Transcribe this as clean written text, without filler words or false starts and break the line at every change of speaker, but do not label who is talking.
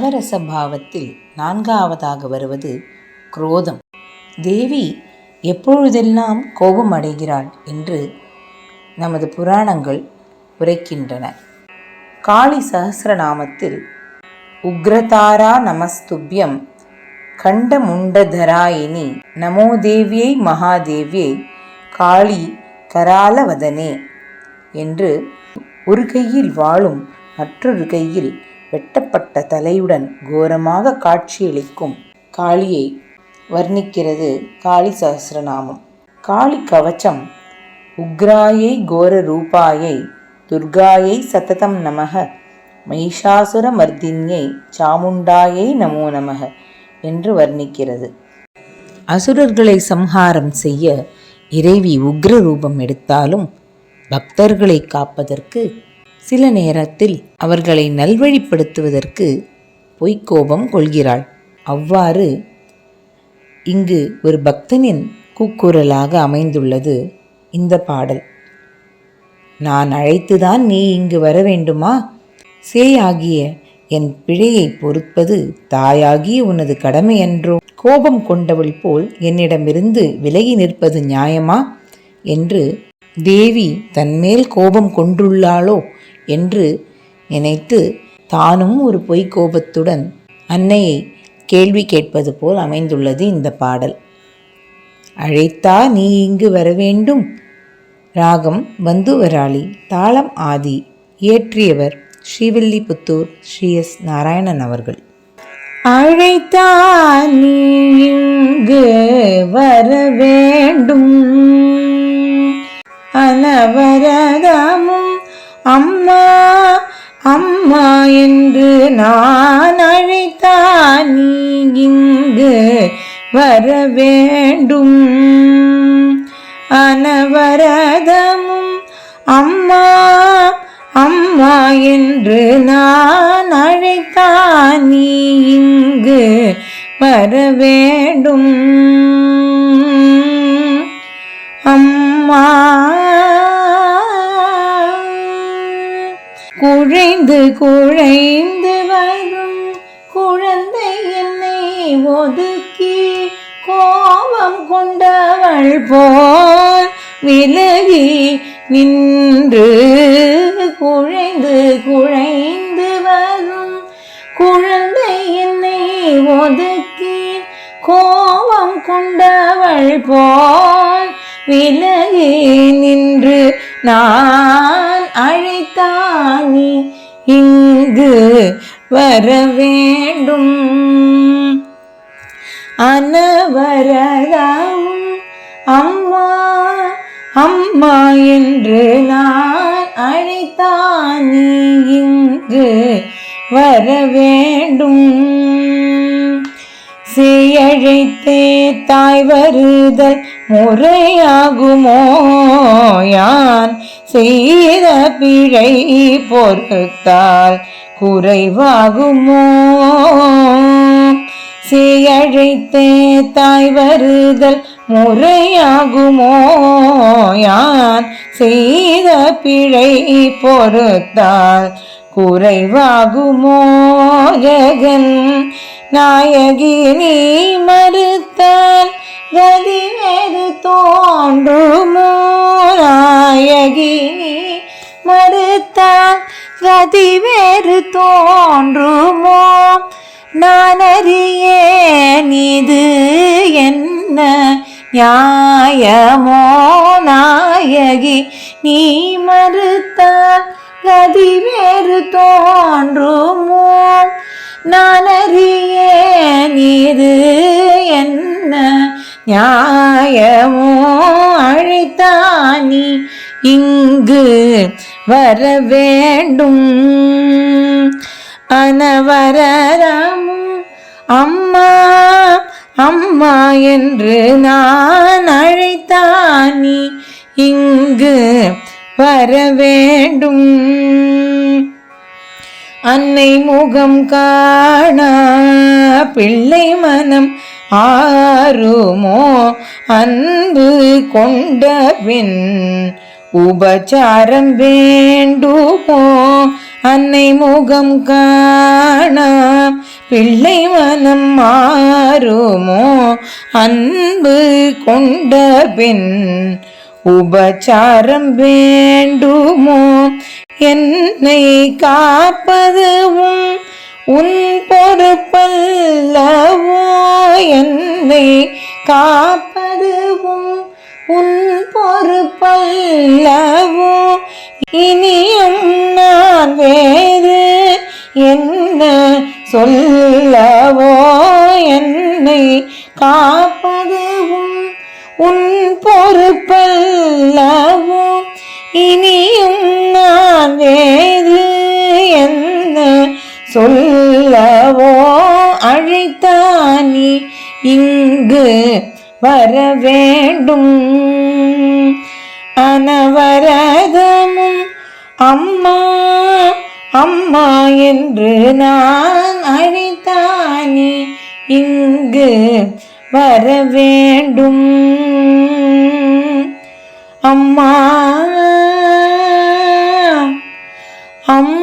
நவரச பாவத்தில் நான்காவதாக வருவது குரோதம். தேவி எப்பொழுதெல்லாம் கோபம் அடைகிறாள் என்று நமது புராணங்கள் உரைக்கின்றன. காளி சஹஸ்ரநாமத்தில் உக்ரதாரா நமஸ்துப்யம் கண்டமுண்டதராயினி நமோ தேவியை மகாதேவியை காளி கராலவதனே என்று ஒரு கையில் வாளும் மற்றொரு கையில் வெட்டப்பட்ட தலையுடன் கோரமாக காட்சியளிக்கும் காளியை வர்ணிக்கிறது காளி சஹஸ்ரநாமம். காளி கவச்சம் உக்ராயை கோர ரூபாயை துர்காயை சததம் நமக மகிஷாசுர மர்தின்யை சாமுண்டாயை நமோ நமக என்று வர்ணிக்கிறது. அசுரர்களை சம்ஹாரம் செய்ய இறைவி உக்ர ரூபம் எடுத்தாலும் பக்தர்களை காப்பதற்கு சில நேரத்தில் அவர்களை நல்வழிப்படுத்துவதற்கு பொய்க்கோபம் கொள்கிறாள். அவ்வாறு இங்கு ஒரு பக்தனின் கூக்குரலாக அமைந்துள்ளது இந்த பாடல். நான் அழைத்துதான் நீ இங்கு வர வேண்டுமா? சேயாகிய என் பிழையை பொறுப்பது தாயாகிய உனது கடமையன்றோ? கோபம் கொண்டவள் போல் என்னிடமிருந்து விலகி நிற்பது நியாயமா என்று தேவி தன்மேல் கோபம் கொண்டுள்ளாளோ என்று நினைத்து தானும் ஒரு பொய்க்கோபத்துடன் அன்னையை கேள்வி கேட்பது போல் அமைந்துள்ளது இந்த பாடல். அழைத்தா நீ இங்கு வர வேண்டும். ராகம் பந்துவராளி, தாளம் ஆதி. இயற்றியவர் ஸ்ரீவில்லிபுத்தூர் ஸ்ரீ எஸ் நாராயணன் அவர்கள். அழைத்தா நீ இங்கு வர வேண்டும், அனவரதமும் அம்மா அம்மா என்று நான் அழைத்தா நீ இங்கு வர வேண்டும், அனவரதமும் அம்மா அம்மா என்று நான் அழைத்தா நீ இங்கு வர வேண்டும். அம்மா குழைந்து குழைந்து வரும் குழந்தை என்னை ஒதுக்கி கோபம் கொண்டவள் போல் விலகி நின்று, குழைந்து குழைந்து வரும் குழந்தை என்னை ஒதுக்கி கோபம் கொண்டவள் போல் விலகி நின்று நான் அழைத்தானி இங்கு வர வேண்டும், அனவரதம் அம்மா அம்மா என்று நான் அழைத்தானி இங்கு வர வேண்டும். சேயழைத்தே தாய் வருதல் முறையாகுமோ? யான் செய்த பிழை பொறுத்தால் குறைவாகுமோ? சேயழைத்தே தாய் வருதல் முறையாகுமோ? யான் செய்த பிழை பொறுத்தால் குறைவாகுமோ? ஜெகன் நாயகி நீ மறுத்தால் கதி வேறு தோன்றுமோ? நாயகி நீ மறுத்தால் கதி வேறு தோன்றுமோ? நான் அறியேன் இது என்ன நியாயமோ? நாயகி நீ மறுத்தால் கதி வேறு தோன்றுமோ? நான் அறியேன் இது என்ன நியாயமோ? அழைத்தானி இங்கு வர வேண்டும், அனவரதமும் அம்மா அம்மா என்று நான் அழைத்தானி இங்கு வர வேண்டும். அன்னை முகம் காண பிள்ளை மனம் ஆறுமோ? அன்பு கொண்ட பின் உபச்சாரம் வேண்டுமோ? அன்னை முகம் காண பிள்ளை மனம் மாறுமோ அன்பு கொண்ட பின் உபச்சாரம் வேண்டுமோ என்னை காப்பதுவும் உன் பொறுப்பல்லவோ என்னை காப்பதுவும் உன் பொறுப்பல்லவோ இனியும் நான் வேறு என்ன சொல்லவோ என்னை காப்பதுவும் உன் பொறுப்பல்லவோ இனியும் நான் வேறு என்ன சொல்லவோ அழைத்தானி இங்கு வர வேண்டும் அனவரதமும் அம்மா அம்மா என்று நான் அழைத்தானி இங்கு வர வேண்டும் அம்மா அம்மா